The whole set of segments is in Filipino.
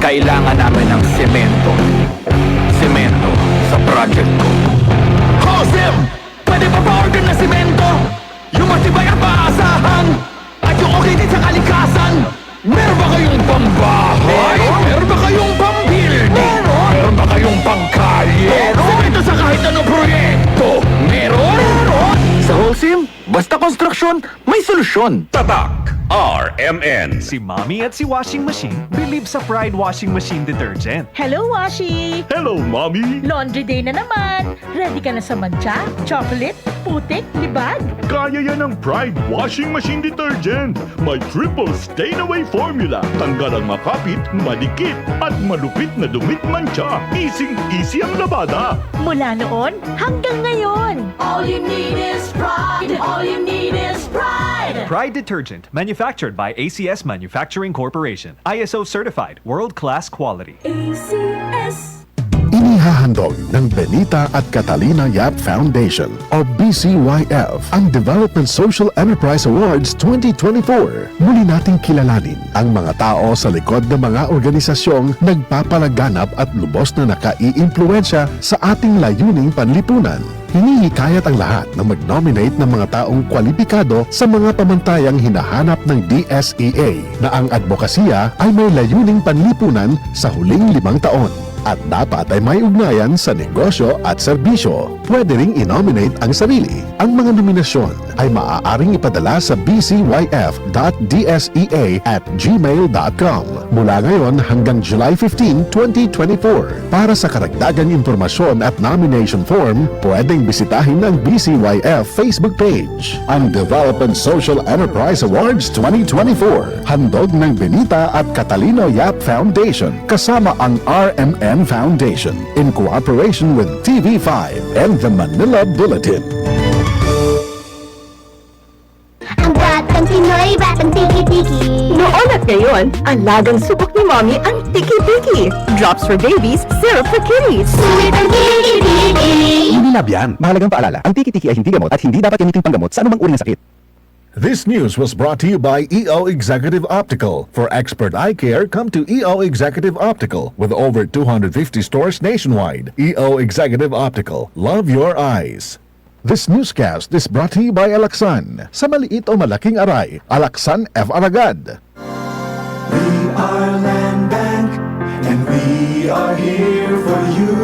Kailangan namin ng semento. Semento sa project ko. Sim! Pwede pa pa-order na semento? Yung matibay at maasahan at yung okay din sa kalikasan. Meron ba kayong pambahay? Meron ba kayong pambuilding? Meron ba kayong pangkalye? Semento sa kahit anong proyekto. Meron? Sa Holcim, basta konstruksyon, may solusyon. Tatak RMN. Si Mommy at si Washing Machine believe sa Pride Washing Machine Detergent. Hello, Washi! Hello, Mommy. Laundry day na naman! Ready ka na sa mancha, chocolate, putik, libag? Kaya yan ang Pride Washing Machine Detergent. May triple stain-away formula. Tanggal ang makapit, madikit, at malupit na dumit mancha. Easy ang labada. Mula noon hanggang ngayon! All you need is pride. All you need is pride. Pride Detergent, manufactured by ACS Manufacturing Corporation. ISO certified, world-class quality. ACS. Inihahandog ng Benita at Catalina Yap Foundation o BCYF ang Development Social Enterprise Awards 2024. Muli nating kilalanin ang mga tao sa likod ng mga organisasyong nagpapalaganap at lubos na nakaiimpluwensya sa ating layuning panlipunan. Hinihikayat ang lahat na mag-nominate ng mga taong kwalipikado sa mga pamantayang hinahanap ng DSEA na ang advokasya ay may layuning panlipunan sa huling 5 taon. At dapat ay may ugnayan sa negosyo at serbisyo. Pwede ring i-nominate ang sarili. Ang mga nominasyon ay maaaring ipadala sa bcyf.dsea@gmail.com mula ngayon hanggang July 15, 2024. Para sa karagdagang impormasyon at nomination form, pwedeng bisitahin ang BCYF Facebook page. Ang Development Social Enterprise Awards 2024. Handog ng Benita at Catalino Yap Foundation kasama ang RMN Foundation in cooperation with TV5 and the Manila Bulletin. Ang batang Pinoy, batang tiki-tiki. Noon at ngayon, ang lagang subok ni Mommy ang tiki-tiki. Drops for babies, syrup for kitties. Sulit ang tiki-tiki. Hindi lab yan. Mahalagang paalala, ang tiki-tiki ay hindi gamot at hindi dapat gamitin panggamot sa anumang uri ng sakit. This news was brought to you by EO Executive Optical. For expert eye care, come to EO Executive Optical with over 250 stores nationwide. EO Executive Optical. Love your eyes. This newscast is brought to you by Alaksan. Sa maliit o malaking aray, Alaksan F. Aragad. We are Land Bank, and we are here for you.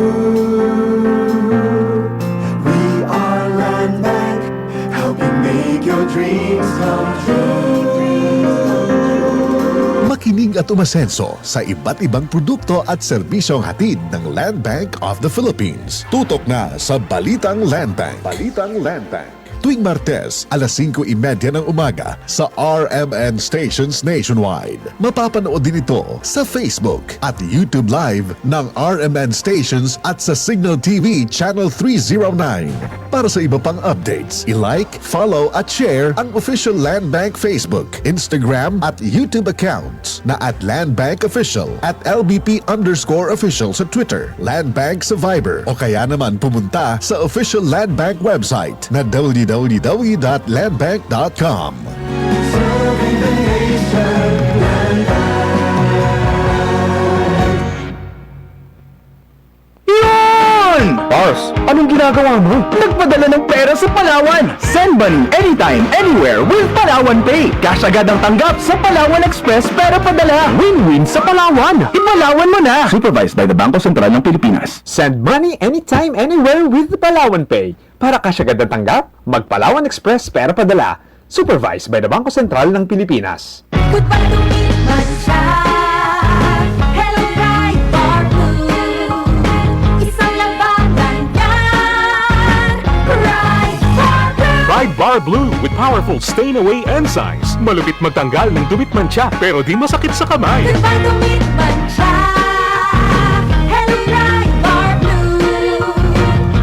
We are Land Bank, helping make your dreams come true. Makinig at umasenso sa iba't ibang produkto at serbisyong hatid ng Land Bank of the Philippines. Tutok na sa Balitang Land Bank. Balitang Land Bank. Tuwing Martes, alas 5:30 ng umaga sa RMN stations nationwide. Mapapanood din ito sa Facebook at YouTube Live ng RMN stations at sa Signal TV Channel 309. Para sa iba pang updates, i-like, follow at share ang official Land Bank Facebook, Instagram at YouTube accounts na at Land Bank Official at LBP_official sa Twitter, Land Bank sa Viber o kaya naman pumunta sa official Land Bank website na www.landbank.com. Serving the nation, Land Pars, anong ginagawa mo? Nagpadala ng pera sa Palawan. Send money anytime, anywhere with Palawan Pay. Cash agad ang tanggap sa Palawan Express pera padala. Win-win sa Palawan. Ipalawan mo na. Supervised by the Bangko Sentral ng Pilipinas. Send money anytime, anywhere with the Palawan Pay. Para cash agad ang tanggap, mag-Palawan Express pera padala. Supervised by the Bangko Sentral ng Pilipinas. Goodbye to me, mancha. Hello, bright bar blue. Isang labanan yan. Bright bar blue. Pride Bar Blue with powerful stain-away enzymes. Malupit magtanggal ng dumit mancha pero di masakit sa kamay. Goodbye to me, mancha. Hello, bright bar blue.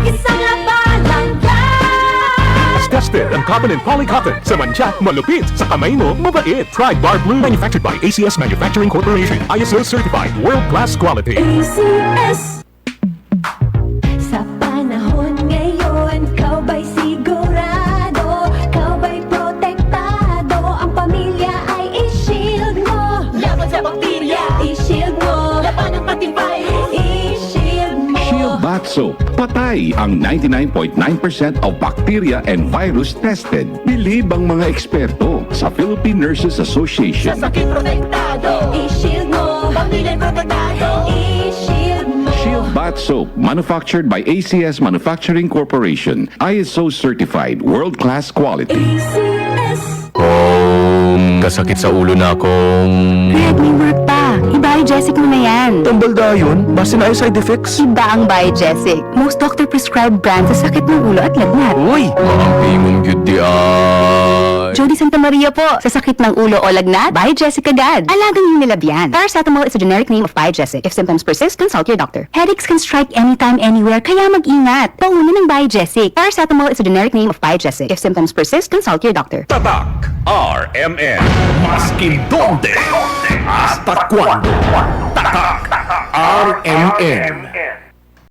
Isang labanan yan. As tested ang cotton and polycotton. Sa mancha, malupit. Sa kamay mo, mabait. Pride Bar Blue manufactured by ACS Manufacturing Corporation. ISO certified, world-class quality. ACS. Sa panahon ngayon, kau ba'y sigurado? Kau ba'y protektado? Ang pamilya ay i-shield mo. Laban sa bakterya, i-shield mo. Soap. Patay ang 99.9% of bacteria and virus tested. Bilib ang mga eksperto sa Philippine Nurses Association. Sakit protektado, i-shield mo. Pamilya protektado, i-shield mo. Shield Bath Soap, manufactured by ACS Manufacturing Corporation. ISO certified, world-class quality. ACS. Kasakit sa ulo na akong... Red, may work pa. I-Biogesic mo na yan. Tambal yun? Basta na ay side effects. Iba ang Biogesic. Most doctor-prescribed brand sa sakit ng ulo at lagnat. Uy! Maampi mong gyud di ay... Jody Santa Maria po. Sa sakit ng ulo o lagnat, Biogesic agad. Alagang yung nilabyan. Paracetamol is a generic name of Biogesic. If symptoms persist, consult your doctor. Headaches can strike anytime, anywhere, kaya mag-ingat. Pauna ng Biogesic. Paracetamol is a generic name of Biogesic. If symptoms persist, consult your doctor. Tatak RMN. Maskin donde hasta cuando. Tatak RMN.